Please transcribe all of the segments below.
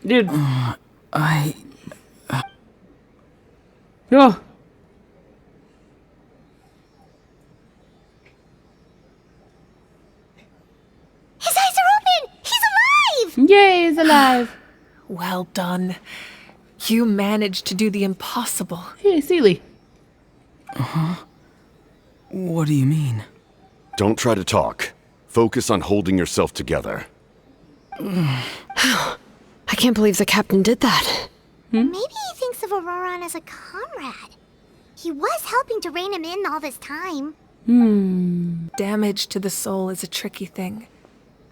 Dude. I... Oh. His eyes are open! He's alive! Yay, he's alive. Well done. You managed to do the impossible. Hey, Seely. What do you mean? Don't try to talk. Focus on holding yourself together. I can't believe the captain did that. Maybe he thinks of Auroron as a comrade. He was helping to rein him in all this time. Damage to the soul is a tricky thing.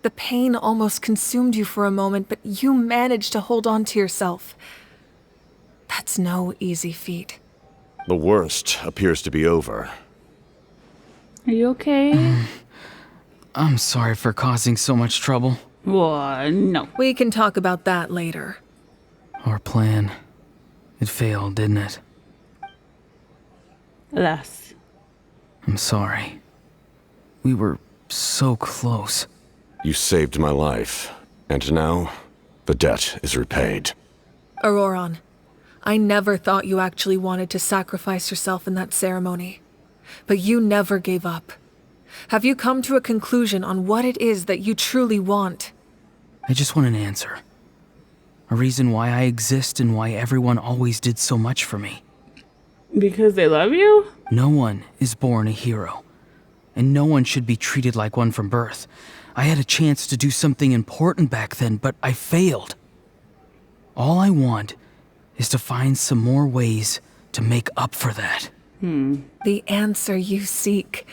The pain almost consumed you for a moment, but you managed to hold on to yourself. That's no easy feat. The worst appears to be over. Are you okay? I'm sorry for causing so much trouble. No. We can talk about that later. Our plan. It failed, didn't it? Alas. I'm sorry. We were so close. You saved my life, and now the debt is repaid. Auroron, I never thought you actually wanted to sacrifice yourself in that ceremony. But you never gave up. Have you come to a conclusion on what it is that you truly want? I just want an answer. A reason why I exist and why everyone always did so much for me. Because they love you? No one is born a hero. And no one should be treated like one from birth. I had a chance to do something important back then, but I failed. All I want is to find some more ways to make up for that. The answer you seek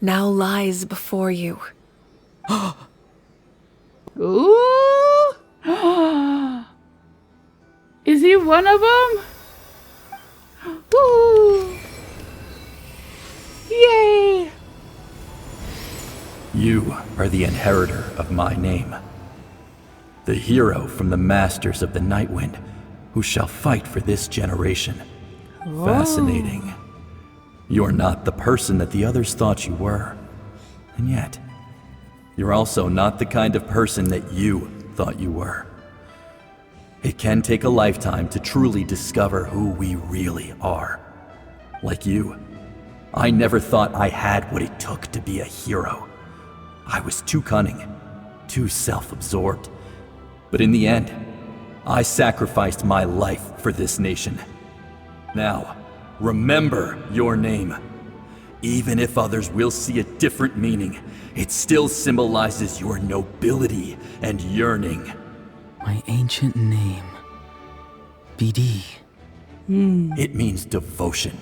now lies before you. Ooh. Is he one of them? Ooh. Yay. You are the inheritor of my name. The hero from the Masters of the Nightwind, who shall fight for this generation. Fascinating. You're not the person that the others thought you were. And yet, you're also not the kind of person that you thought you were. It can take a lifetime to truly discover who we really are. Like you, I never thought I had what it took to be a hero. I was too cunning, too self-absorbed. But in the end, I sacrificed my life for this nation. Now, remember your name. Even if others will see a different meaning, it still symbolizes your nobility and yearning. My ancient name. BD. It means devotion.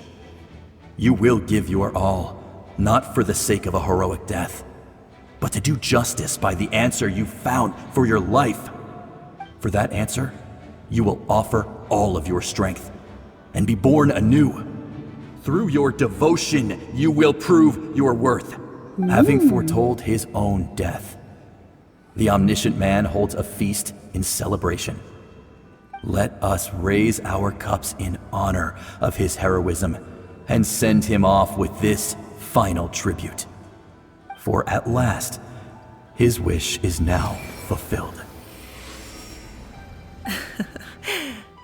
You will give your all, not for the sake of a heroic death, but to do justice by the answer you found for your life. For that answer, you will offer all of your strength and be born anew. Through your devotion, you will prove your worth, having foretold his own death. The omniscient man holds a feast in celebration. Let us raise our cups in honor of his heroism and send him off with this final tribute. For at last, his wish is now fulfilled.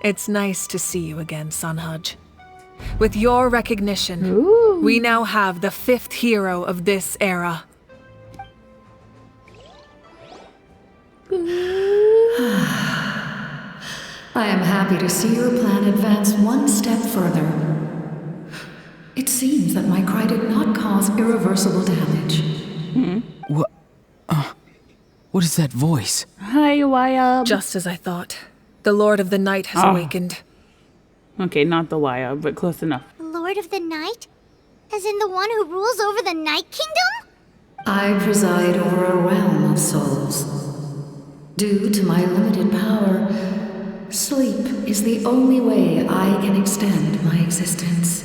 It's nice to see you again, Sunhudge. With your recognition, we now have the 5th hero of this era. I am happy to see your plan advance one step further. It seems that my cry did not cause irreversible damage. What is that voice? Hi, Waya. Just as I thought. The Lord of the Night has awakened. Okay, not the Waya, but close enough. Lord of the Night? As in the one who rules over the Night Kingdom? I preside over a realm of souls. Due to my limited power, sleep is the only way I can extend my existence.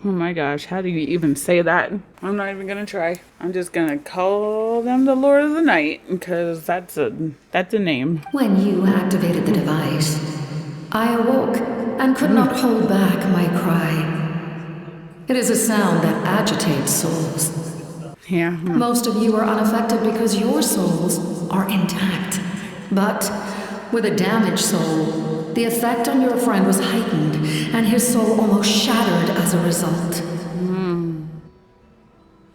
Oh my gosh, how do you even say that? I'm not even gonna try. I'm just gonna call them the Lord of the Night, because that's a name. When you activated the device, I awoke and could not hold back my cry. It is a sound that agitates souls. Yeah. Most of you are unaffected because your souls are intact. But With a damaged soul, the effect on your friend was heightened, and his soul almost shattered as a result.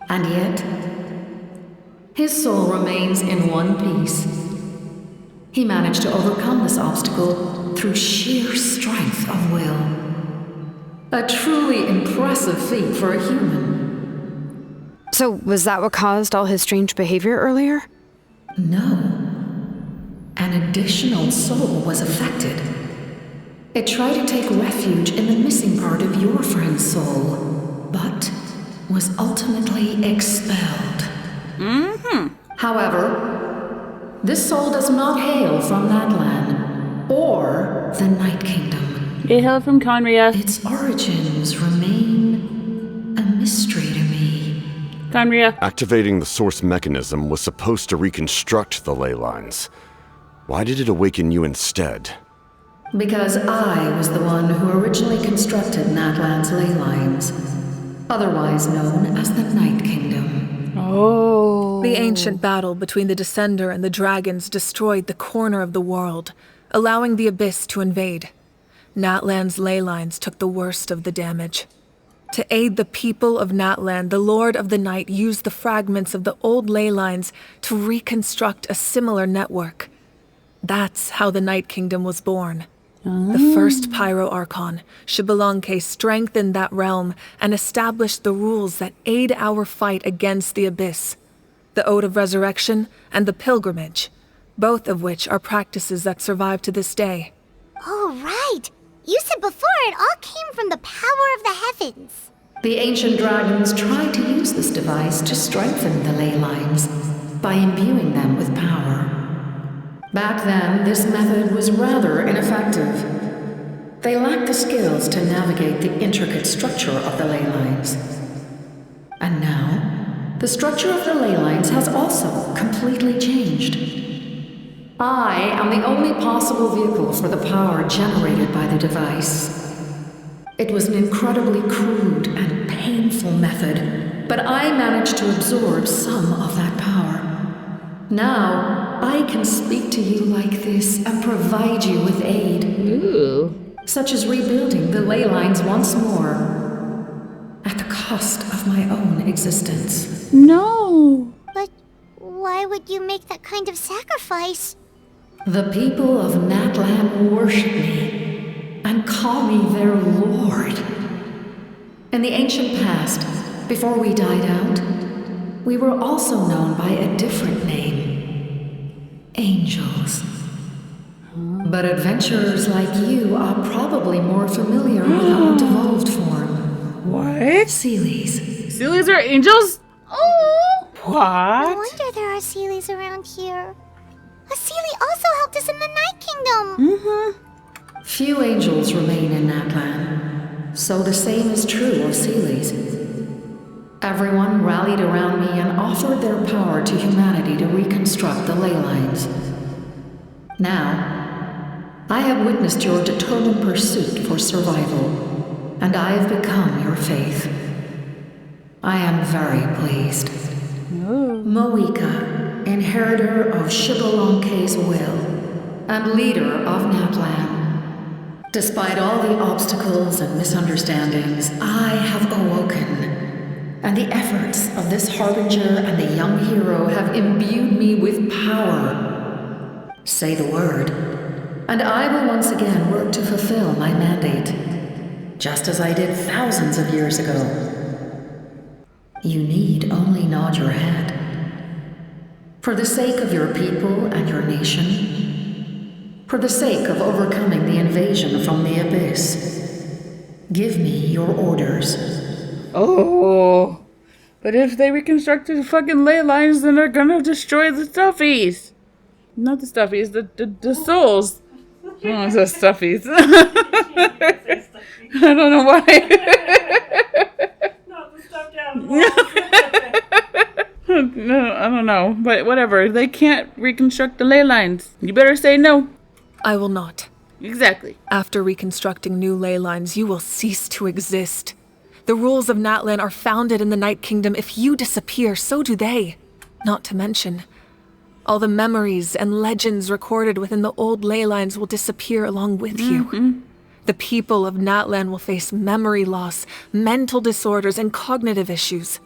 And yet, his soul remains in one piece. He managed to overcome this obstacle through sheer strength of will. A truly impressive feat for a human. So, was that what caused all his strange behavior earlier? No. An additional soul was affected. It tried to take refuge in the missing part of your friend's soul, but was ultimately expelled. However, this soul does not hail from that land or the Night Kingdom. It hailed from Conria. Its origins remain a mystery to me. Conria. Activating the source mechanism was supposed to reconstruct the ley lines. Why did it awaken you instead? Because I was the one who originally constructed Natlan's ley lines, otherwise known as the Night Kingdom. Oh. The ancient battle between the Descender and the dragons destroyed the corner of the world, allowing the Abyss to invade. Natlan's ley lines took the worst of the damage. To aid the people of Natlan, the Lord of the Night used the fragments of the old ley lines to reconstruct a similar network. That's how the Night Kingdom was born. The first Pyro Archon, Xbalanque, strengthened that realm and established the rules that aid our fight against the Abyss. The Ode of Resurrection and the Pilgrimage, both of which are practices that survive to this day. Oh, right. You said before it all came from the power of the heavens. The ancient dragons tried to use this device to strengthen the ley lines by imbuing them with power. Back then, this method was rather ineffective. They lacked the skills to navigate the intricate structure of the ley lines. And now, the structure of the ley lines has also completely changed. I am the only possible vehicle for the power generated by the device. It was an incredibly crude and painful method, but I managed to absorb some of that power. Now, I can speak to you like this and provide you with aid. Ooh. Such as rebuilding the ley lines once more, at the cost of my own existence. No. But why would you make that kind of sacrifice? The people of Natlan worship me and call me their lord. In the ancient past, before we died out, we were also known by a different name. Angels. But adventurers like you are probably more familiar with our devolved form. What? Sealies. Sealies are angels? Oh. No What? wonder there are Sealies around here. A Sealie also helped us in the Night Kingdom. Few angels remain in Natlan, so the same is true of Sealies. Everyone rallied around me and offered their power to humanity to reconstruct the ley lines. Now, I have witnessed your determined pursuit for survival, and I have become your faith. I am very pleased. Moika, inheritor of Xbalanque's will, and leader of Natlan. Despite all the obstacles and misunderstandings, I have awoken. And the efforts of this harbinger and the young hero have imbued me with power. Say the word, and I will once again work to fulfill my mandate, just as I did thousands of years ago. You need only nod your head. For the sake of your people and your nation, for the sake of overcoming the invasion from the Abyss, give me your orders. Oh. But if they reconstructed the fucking ley lines, then they're gonna destroy the stuffies. Not the stuffies, the souls. Oh, the stuffies. I don't know why. Not the stuff down. No, I don't know. But whatever. They can't reconstruct the ley lines. You better say no. I will not. Exactly. After reconstructing new ley lines, you will cease to exist. The rules of Natlan are founded in the Night Kingdom. If you disappear, so do they. Not to mention, All the memories and legends recorded within the old ley lines will disappear along with you. The people of Natlan will face memory loss, mental disorders, and cognitive issues.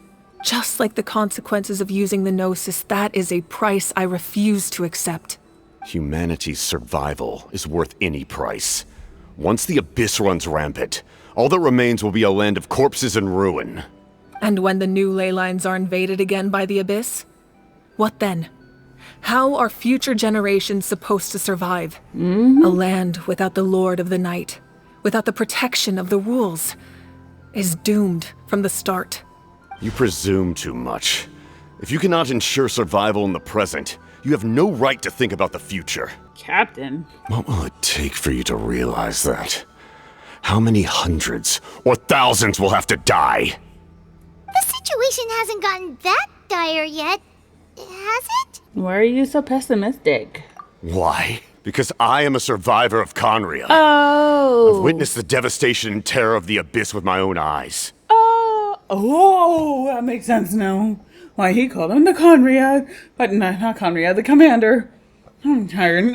Just like the consequences of using the Gnosis, that is a price I refuse to accept. Humanity's survival is worth any price. Once the Abyss runs rampant, all that remains will be a land of corpses and ruin. And when the new ley lines are invaded again by the Abyss? What then? How are future generations supposed to survive? A land without the Lord of the Night, without the protection of the rules, is doomed from the start. You presume too much. If you cannot ensure survival in the present, you have no right to think about the future. Captain. What will it take for you to realize that? How many hundreds or thousands will have to die? The situation hasn't gotten that dire yet, has it? Why are you so pessimistic? Why? Because I am a survivor of Conria. Oh. I've witnessed the devastation and terror of the Abyss with my own eyes. Oh, that makes sense now. Why he called him the Conrad, but not Conrad, the commander. I'm tired.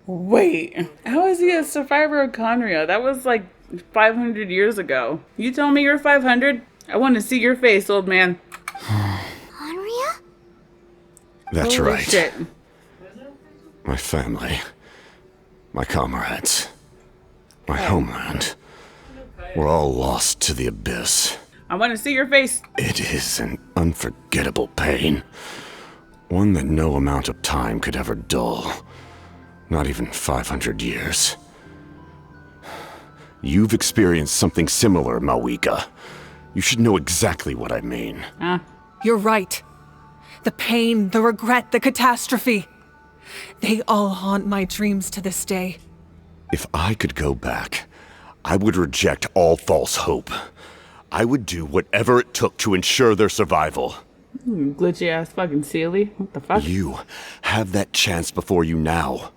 Wait, how is he a survivor of Conria? That was like 500 years ago. You tell me you're 500? I want to see your face, old man. Conria? That's Holy right. Shit. My family, my comrades, my homeland, we're all lost to the Abyss. I want to see your face. It is an unforgettable pain. One that no amount of time could ever dull. Not even 500 years. You've experienced something similar, Mawika. You should know exactly what I mean. You're right. The pain, the regret, the catastrophe. They all haunt my dreams to this day. If I could go back, I would reject all false hope. I would do whatever it took to ensure their survival. Glitchy ass fucking Sealy. What the fuck? You have that chance before you now.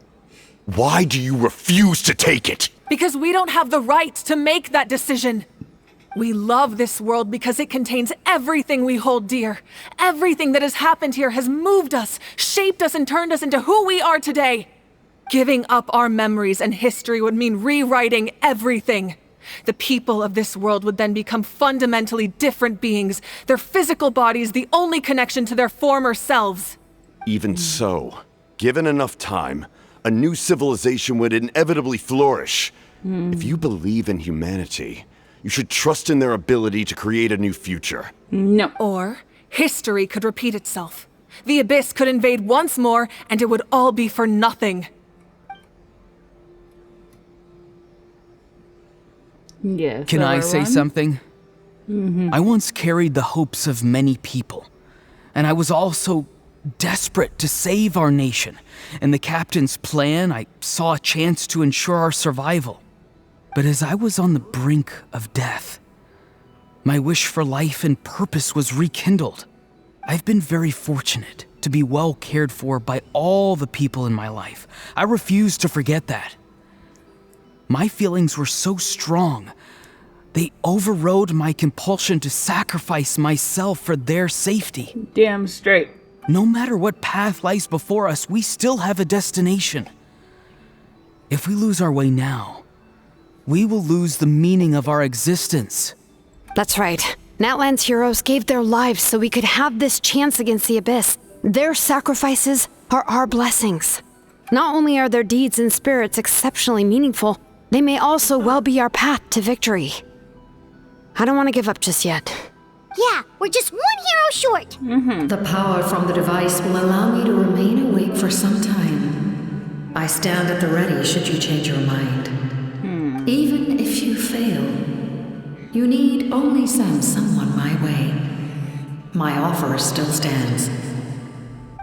Why do you refuse to take it? Because we don't have the right to make that decision. We love this world because it contains everything we hold dear. Everything that has happened here has moved us, shaped us, and turned us into who we are today. Giving up our memories and history would mean rewriting everything. The people of this world would then become fundamentally different beings, their physical bodies the only connection to their former selves. Even so, given enough time, a new civilization would inevitably flourish. If you believe in humanity, you should trust in their ability to create a new future. No. Or history could repeat itself. The Abyss could invade once more, and it would all be for nothing. Yes. Can I say something? I once carried the hopes of many people, and I was also desperate to save our nation. In the captain's plan, I saw a chance to ensure our survival. But as I was on the brink of death, my wish for life and purpose was rekindled. I've been very fortunate to be well cared for by all the people in my life. I refuse to forget that. My feelings were so strong, they overrode my compulsion to sacrifice myself for their safety. Damn straight. No matter what path lies before us, we still have a destination. If we lose our way now, we will lose the meaning of our existence. That's right. Natlan's heroes gave their lives so we could have this chance against the Abyss. Their sacrifices are our blessings. Not only are their deeds and spirits exceptionally meaningful, they may also well be our path to victory. I don't want to give up just yet. Yeah, we're just one hero short. The power from the device will allow me to remain awake for some time. I stand at the ready should you change your mind. Even if you fail, you need only send someone my way. My offer still stands.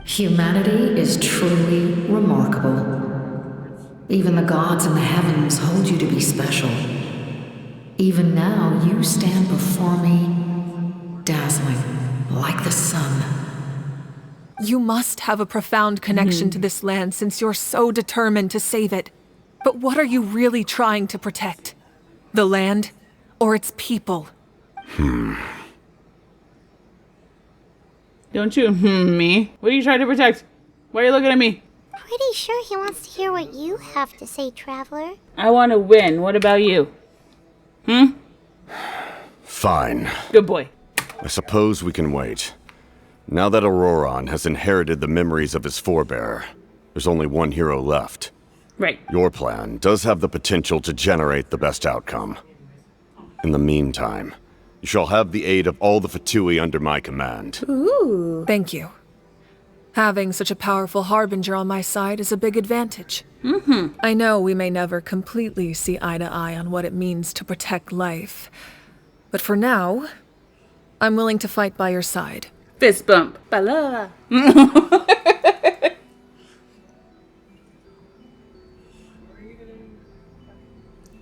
Humanity is truly remarkable. Even the gods in the heavens hold you to be special. Even now, you stand before me, dazzling like the sun. You must have a profound connection to this land since you're so determined to save it. But what are you really trying to protect? The land or its people? Don't you me? What are you trying to protect? Why are you looking at me? Pretty sure he wants to hear what you have to say, Traveler. I want to win. What about you? Fine. Good boy. I suppose we can wait. Now that Auroron has inherited the memories of his forebear, there's only one hero left. Right. Your plan does have the potential to generate the best outcome. In the meantime, you shall have the aid of all the Fatui under my command. Ooh. Thank you. Having such a powerful harbinger on my side is a big advantage. I know we may never completely see eye to eye on what it means to protect life. But for now, I'm willing to fight by your side. Fist bump. Bala.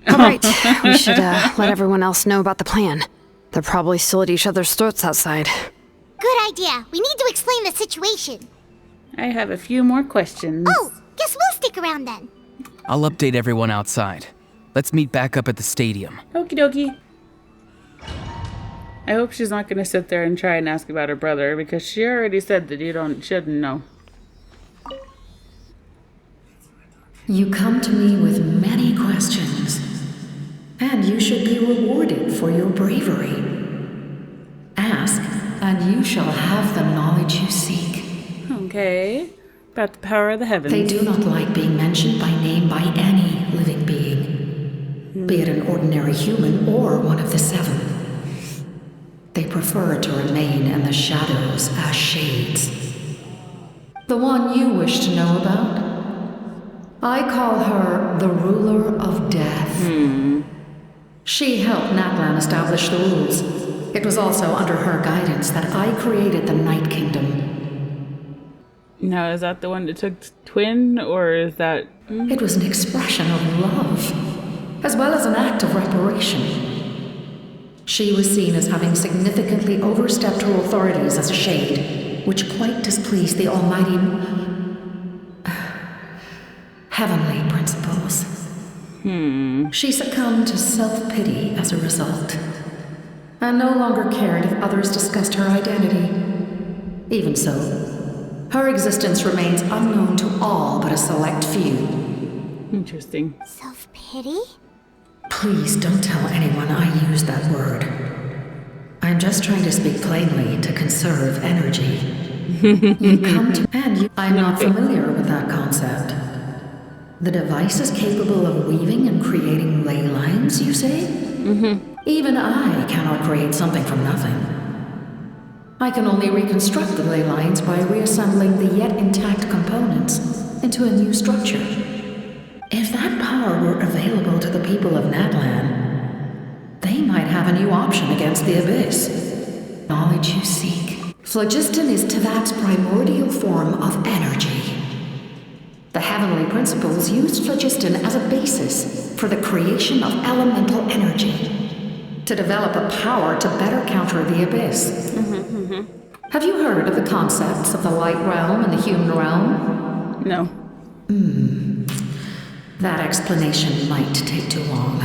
All right, we should let everyone else know about the plan. They're probably still at each other's throats outside. Good idea. We need to explain the situation. I have a few more questions. Oh, guess we'll stick around then. I'll update everyone outside. Let's meet back up at the stadium. Okie dokie. I hope she's not going to sit there and try and ask about her brother, because she already said that you shouldn't know. You come to me with many questions, and you should be rewarded for your bravery. Ask, and you shall have the knowledge you seek. Okay. About the power of the heavens. They do not like being mentioned by name by any living being, be it an ordinary human or one of the seven. They prefer to remain in the shadows as shades. The one you wish to know about? I call her the ruler of death. She helped Natlan establish the rules. It was also under her guidance that I created the Night Kingdom. Now, is that the one that took Twin, or is that... It was an expression of love, as well as an act of reparation. She was seen as having significantly overstepped her authorities as a shade, which quite displeased the almighty... heavenly principles. She succumbed to self-pity as a result, and no longer cared if others discussed her identity. Even so, her existence remains unknown to all but a select few. Interesting. Self-pity? Please don't tell anyone I used that word. I'm just trying to speak plainly to conserve energy. You come to... And I'm not familiar with that concept. The device is capable of weaving and creating ley lines, you say? Even I cannot create something from nothing. I can only reconstruct the ley lines by reassembling the yet intact components into a new structure. If that power were available to the people of Natlan, they might have a new option against the Abyss. Knowledge you seek. Phlogiston is Teyvat's primordial form of energy. The heavenly principles used phlogiston as a basis for the creation of elemental energy, to develop a power to better counter the Abyss. Have you heard of the concepts of the light realm and the human realm? No. That explanation might take too long.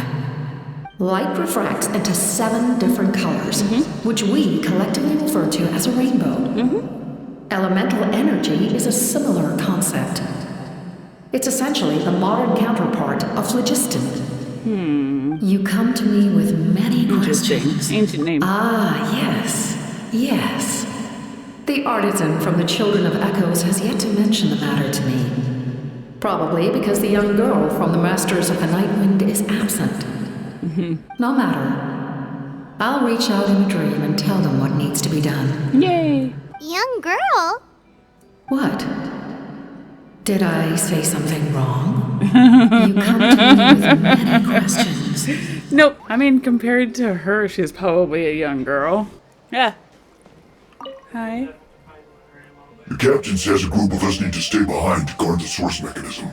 Light refracts into 7 different colors, which we collectively refer to as a rainbow. Elemental energy is a similar concept. It's essentially the modern counterpart of phlogiston. You come to me with many questions. Ancient name. Ah, yes. The artisan from the Children of Echoes has yet to mention the matter to me. Probably because the young girl from the Masters of the Nightwind is absent. No matter. I'll reach out in a dream and tell them what needs to be done. Yay. Young girl? What? Did I say something wrong? You come to me with many questions. Nope. I mean, compared to her, she's probably a young girl. Yeah. Hi. The captain says a group of us need to stay behind to guard the source mechanism.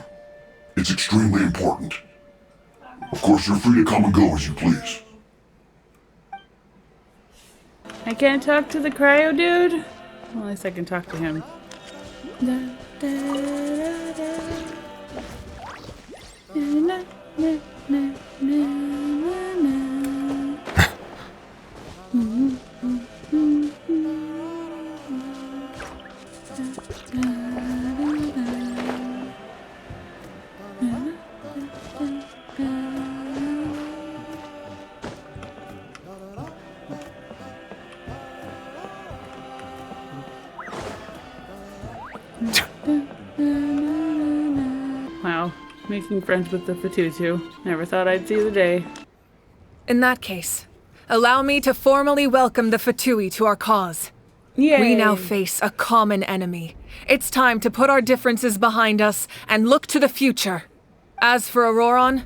It's extremely important. Of course, you're free to come and go as you please. I can't talk to the cryo dude? Well, at least I can talk to him. Da, da, da, da. Na, na, na, na, na, na. Making friends with the Fatutu. Never thought I'd see the day. In that case, allow me to formally welcome the Fatui to our cause. Yay. We now face a common enemy. It's time to put our differences behind us and look to the future. As for Auroron,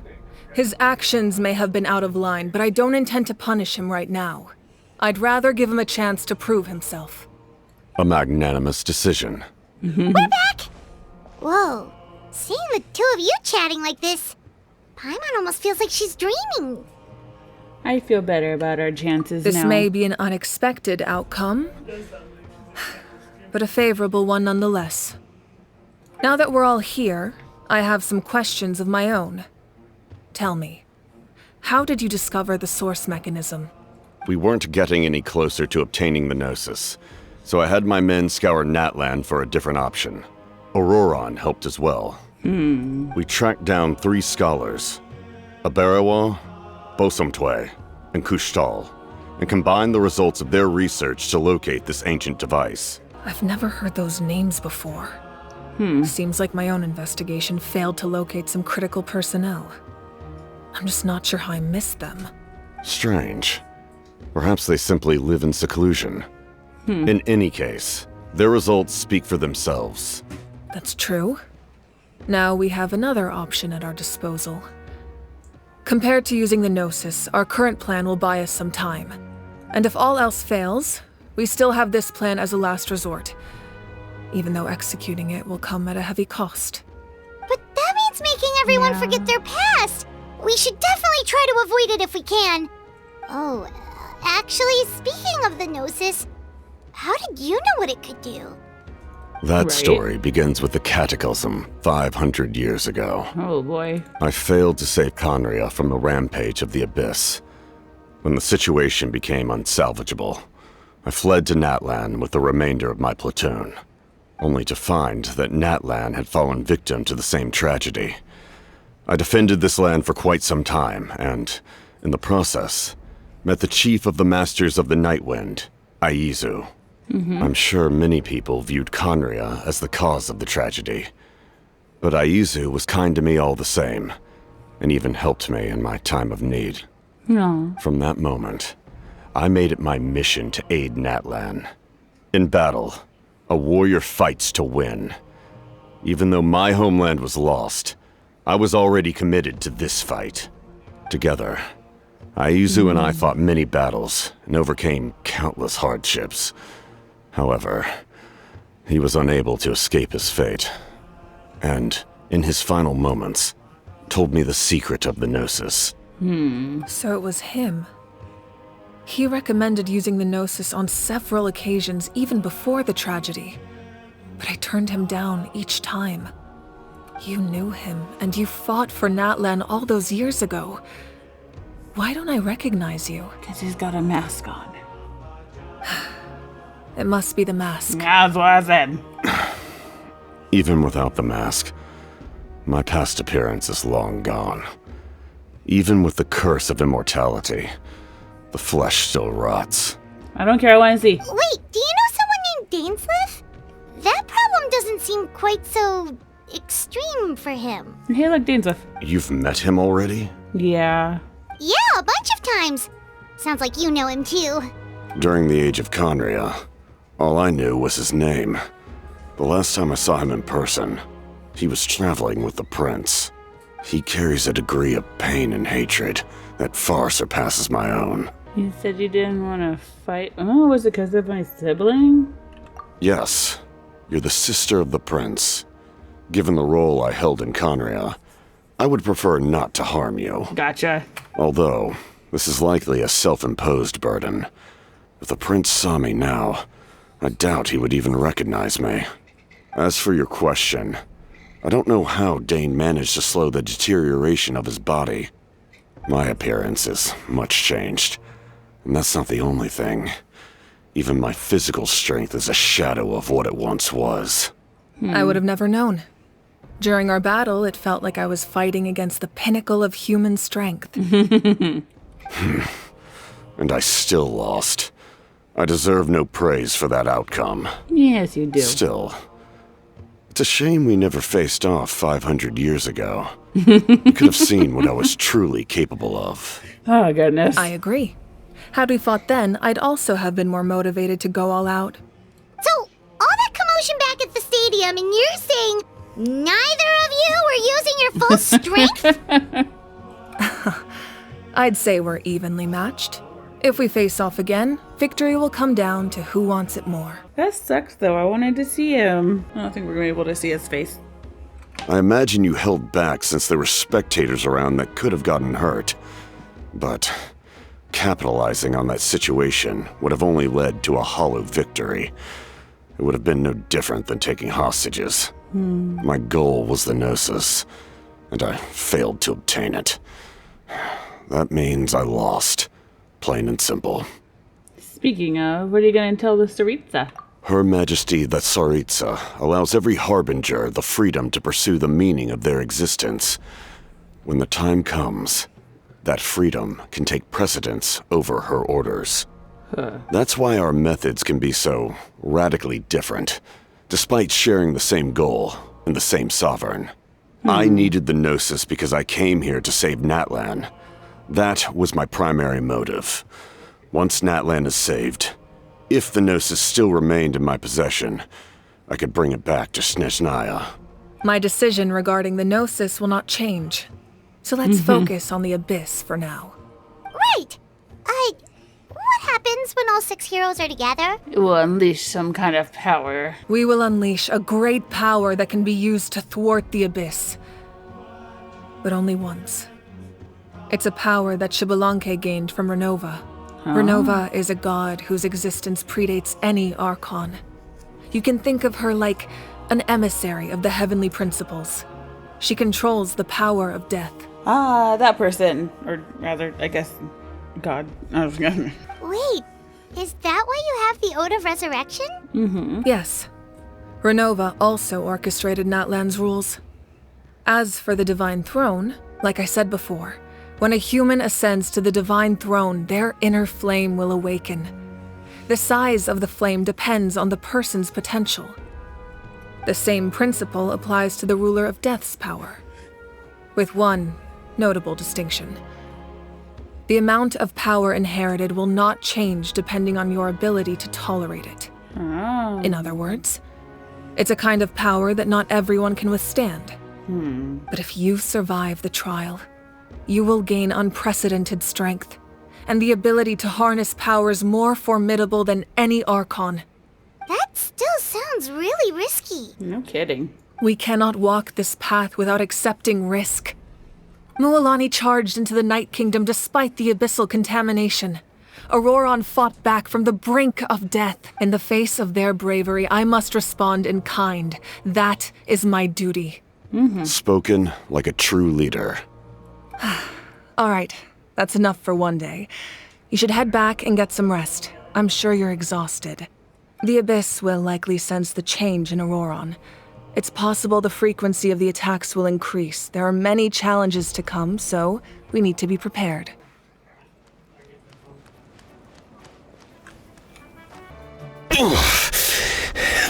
his actions may have been out of line, but I don't intend to punish him right now. I'd rather give him a chance to prove himself. A magnanimous decision. We're back! Whoa. Seeing the two of you chatting like this, Paimon almost feels like she's dreaming. I feel better about our chances This now. may be an unexpected outcome, but a favorable one nonetheless. Now that we're all here, I have some questions of my own. Tell me, how did you discover the source mechanism? We weren't getting any closer to obtaining the Gnosis, so I had my men scour Natlan for a different option. Auroron helped as well. We tracked down 3 scholars, Aberawa, Bosomtwe, and Kushtal, and combined the results of their research to locate this ancient device. I've never heard those names before. Seems like my own investigation failed to locate some critical personnel. I'm just not sure how I missed them. Strange. Perhaps they simply live in seclusion. In any case, their results speak for themselves. That's true. Now we have another option at our disposal. Compared to using the Gnosis, our current plan will buy us some time. And if all else fails, we still have this plan as a last resort, even though executing it will come at a heavy cost. But that means making everyone forget their past. We should definitely try to avoid it if we can. Oh, actually, speaking of the Gnosis, how did you know what it could do? That story begins with the Cataclysm 500 years ago. Oh boy. I failed to save Conria from the rampage of the Abyss. When the situation became unsalvageable, I fled to Natlan with the remainder of my platoon, only to find that Natlan had fallen victim to the same tragedy. I defended this land for quite some time, and, in the process, met the chief of the Masters of the Nightwind, Aizu. I'm sure many people viewed Conria as the cause of the tragedy, but Aizu was kind to me all the same, and even helped me in my time of need. No. From that moment, I made it my mission to aid Natlan. In battle, a warrior fights to win. Even though my homeland was lost, I was already committed to this fight. Together, Aizu and I fought many battles and overcame countless hardships. However, he was unable to escape his fate, and, in his final moments, told me the secret of the Gnosis. So it was him. He recommended using the Gnosis on several occasions, even before the tragedy. But I turned him down each time. You knew him, and you fought for Natlan all those years ago. Why don't I recognize you? Because he's got a mask on. It must be the mask. That's what I said. Even without the mask, my past appearance is long gone. Even with the curse of immortality, the flesh still rots. I don't care, I want to see. Wait, do you know someone named Dainsleif? That problem doesn't seem quite so extreme for him. Hey, look, Dainsleif. You've met him already? Yeah. Yeah, a bunch of times. Sounds like you know him too. During the age of Conria, all I knew was his name. The last time I saw him in person, he was traveling with the prince. He carries a degree of pain and hatred that far surpasses my own. You said you didn't want to fight. Oh, was it because of my sibling? Yes, you're the sister of the prince. Given the role I held in Conria, I would prefer not to harm you. Gotcha. Although, this is likely a self-imposed burden. If the prince saw me now, I doubt he would even recognize me. As for your question, I don't know how Dane managed to slow the deterioration of his body. My appearance is much changed, and that's not the only thing. Even my physical strength is a shadow of what it once was. I would have never known. During our battle, it felt like I was fighting against the pinnacle of human strength. And I still lost. I deserve no praise for that outcome. Yes, you do. Still, It's a shame we never faced off 500 years ago. You could have seen what I was truly capable of. Oh, goodness. I agree. Had we fought then, I'd also have been more motivated to go all out. So, all that commotion back at the stadium, and you're saying neither of you were using your full strength? I'd say we're evenly matched. If we face off again, victory will come down to who wants it more. That sucks, though. I wanted to see him. I don't think we're going to be able to see his face. I imagine you held back since there were spectators around that could have gotten hurt. But capitalizing on that situation would have only led to a hollow victory. It would have been no different than taking hostages. My goal was the Gnosis, and I failed to obtain it. That means I lost. Plain and simple. Speaking of, what are you going to tell the Tsaritsa? Her Majesty the Tsaritsa allows every harbinger the freedom to pursue the meaning of their existence. When the time comes, that freedom can take precedence over her orders. That's why our methods can be so radically different, despite sharing the same goal and the same sovereign. I needed the Gnosis because I came here to save Natlan. That was my primary motive. Once Natlan is saved, if the Gnosis still remained in my possession, I could bring it back to Snezhnaya. My decision regarding the Gnosis will not change. So let's focus on the Abyss for now. Right. What happens when all 6 heroes are together? It will unleash some kind of power. We will unleash a great power that can be used to thwart the Abyss. But only once. It's a power that Xbalanque gained from Renova. Renova is a god whose existence predates any Archon. You can think of her like an emissary of the heavenly principles. She controls the power of death. Ah, that person. Or rather, I guess, God. Wait, is that why you have the Ode of Resurrection? Yes. Renova also orchestrated Natlan's rules. As for the Divine Throne, like I said before, when a human ascends to the Divine Throne, their inner flame will awaken. The size of the flame depends on the person's potential. The same principle applies to the ruler of Death's power, with one notable distinction. The amount of power inherited will not change depending on your ability to tolerate it. In other words, it's a kind of power that not everyone can withstand. But if you survive the trial, you will gain unprecedented strength, and the ability to harness powers more formidable than any Archon. That still sounds really risky. No kidding. We cannot walk this path without accepting risk. Mualani charged into the Night Kingdom despite the abyssal contamination. Auroron fought back from the brink of death. In the face of their bravery, I must respond in kind. That is my duty. Spoken like a true leader. All right, that's enough for one day. You should head back and get some rest. I'm sure you're exhausted. The Abyss will likely sense the change in Auroron. It's possible the frequency of the attacks will increase. There are many challenges to come, so we need to be prepared.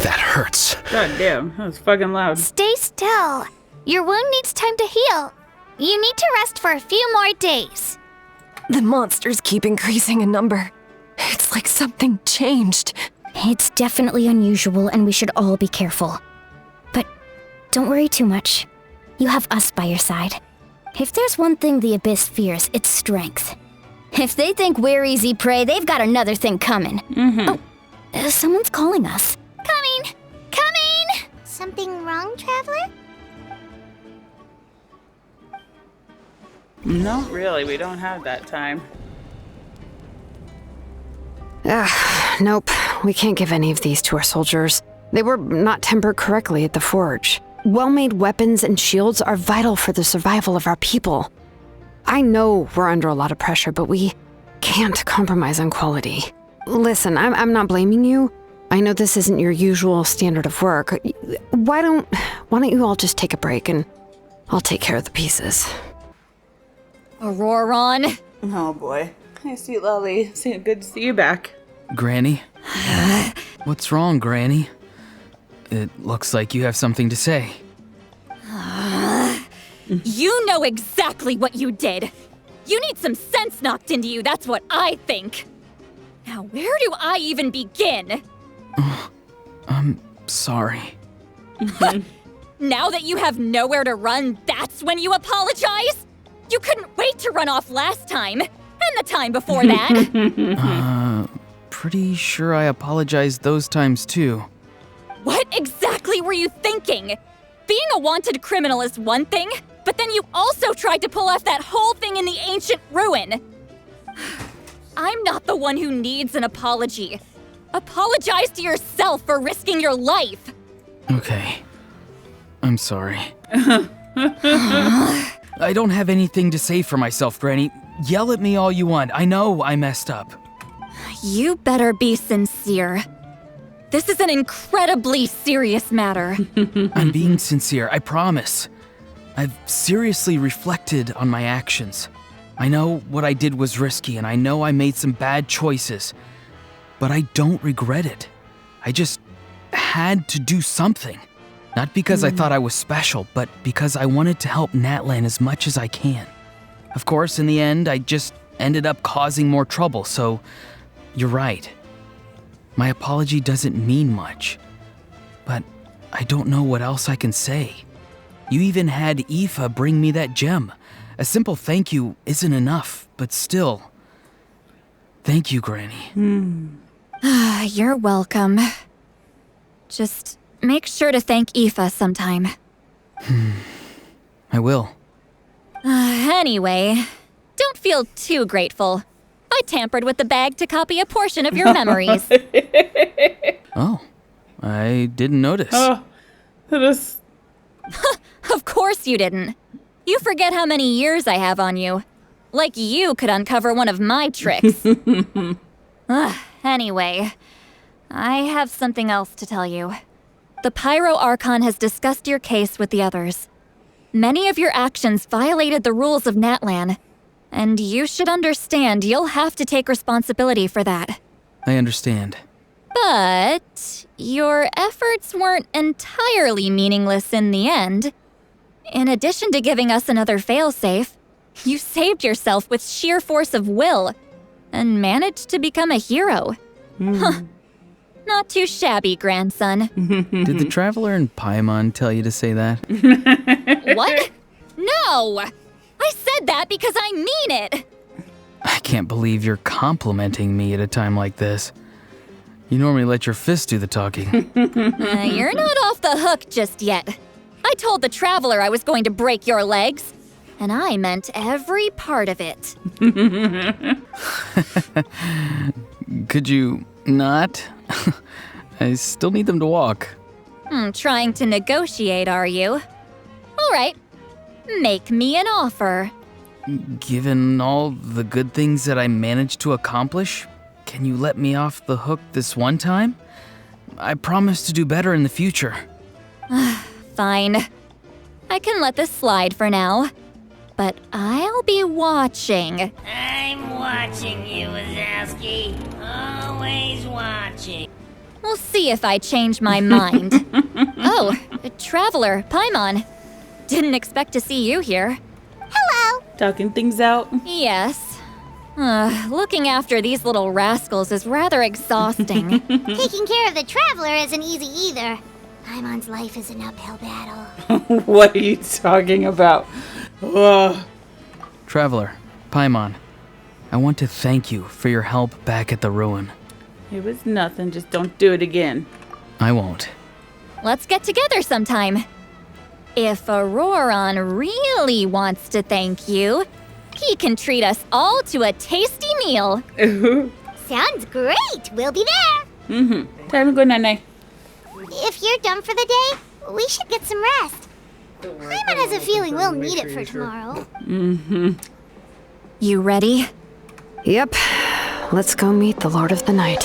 That hurts. God damn, that was fucking loud. Stay still. Your wound needs time to heal. You need to rest for a few more days. The monsters keep increasing in number. It's like something changed. It's definitely unusual, and we should all be careful. But don't worry too much. You have us by your side. If there's one thing the Abyss fears, it's strength. If they think we're easy prey, they've got another thing coming. Oh, someone's calling us. Coming! Coming! Something wrong, Traveler? No, really, we don't have that time. Nope. We can't give any of these to our soldiers. They were not tempered correctly at the forge. Well-made weapons and shields are vital for the survival of our people. I know we're under a lot of pressure, but we can't compromise on quality. Listen, I'm not blaming you. I know this isn't your usual standard of work. Why don't you all just take a break and I'll take care of the pieces. Auroron! Oh boy. Hey, sweet Lolly. Good to see you back. Granny? What's wrong, Granny? It looks like you have something to say. You know exactly what you did. You need some sense knocked into you, that's what I think. Now, where do I even begin? I'm sorry. Now that you have nowhere to run, that's when you apologize? You couldn't wait to run off last time, and the time before that. Pretty sure I apologized those times too. What exactly were you thinking? Being a wanted criminal is one thing, but then you also tried to pull off that whole thing in the ancient ruin. I'm not the one who needs an apology. Apologize to yourself for risking your life. Okay. I'm sorry. I don't have anything to say for myself, Granny. Yell at me all you want. I know I messed up. You better be sincere. This is an incredibly serious matter. I'm being sincere, I promise. I've seriously reflected on my actions. I know what I did was risky, and I know I made some bad choices. But I don't regret it. I just had to do something. Not because I thought I was special, but because I wanted to help Natlan as much as I can. Of course, in the end, I just ended up causing more trouble, so you're right. My apology doesn't mean much, but I don't know what else I can say. You even had Aoife bring me that gem. A simple thank you isn't enough, but still. Thank you, Granny. You're welcome. Just make sure to thank Aoife sometime. I will. Anyway, don't feel too grateful. I tampered with the bag to copy a portion of your memories. Oh, I didn't notice. Oh, that is... Of course you didn't. You forget how many years I have on you. Like you could uncover one of my tricks. Anyway, I have something else to tell you. The Pyro Archon has discussed your case with the others. Many of your actions violated the rules of Natlan, and you should understand you'll have to take responsibility for that. I understand. But your efforts weren't entirely meaningless in the end. In addition to giving us another failsafe, you saved yourself with sheer force of will and managed to become a hero. Huh. Not too shabby, grandson. Did the Traveler and Paimon tell you to say that? What? No! I said that because I mean it! I can't believe you're complimenting me at a time like this. You normally let your fist do the talking. You're not off the hook just yet. I told the Traveler I was going to break your legs, and I meant every part of it. Could you not? I still need them to walk. Trying to negotiate, are you? All right. Make me an offer. Given all the good things that I managed to accomplish, can you let me off the hook this one time? I promise to do better in the future. Fine. I can let this slide for now. But I'll be watching. I'm watching you, Wazowski. Always watching. We'll see if I change my mind. Oh, Traveler, Paimon. Didn't expect to see you here. Hello. Talking things out. Yes. Looking after these little rascals is rather exhausting. Taking care of the Traveler isn't easy either. Paimon's life is an uphill battle. What are you talking about? Ugh. Traveler, Paimon, I want to thank you for your help back at the ruin. It was nothing, just don't do it again. I won't. Let's get together sometime. If Auroron really wants to thank you, he can treat us all to a tasty meal. Sounds great. We'll be there. Time to go, Nene. If you're done for the day, we should get some rest. Paimon has a feeling we'll need it for tomorrow. You ready? Yep. Let's go meet the Lord of the Night.